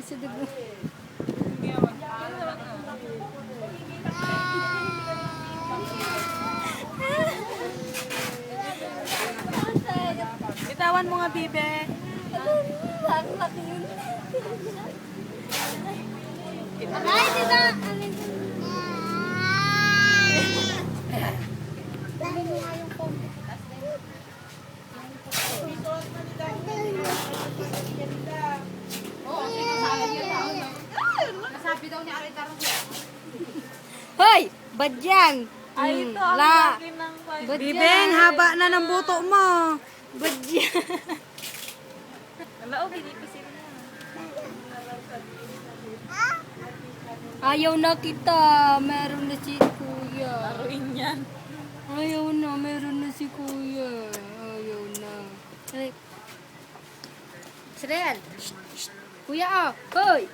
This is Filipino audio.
Sa dugo. Bitawan mo nga, bibe. Ang laki yun. Ay, tita! Dali mo nga yung phone. Nasabi daw ni Arita Rosia. Hoy! Badyang! Ay, ito ang La! laki ng Badyang! haba na ng buto mo. Badyang! Wala, o, binipisin mo. Ayaw na kita. Meron na si kuya. Laruin yan. Ayaw na. Meron na si kuya. Ayaw na. Ay. Sreal. Kuya, oh. Hoy!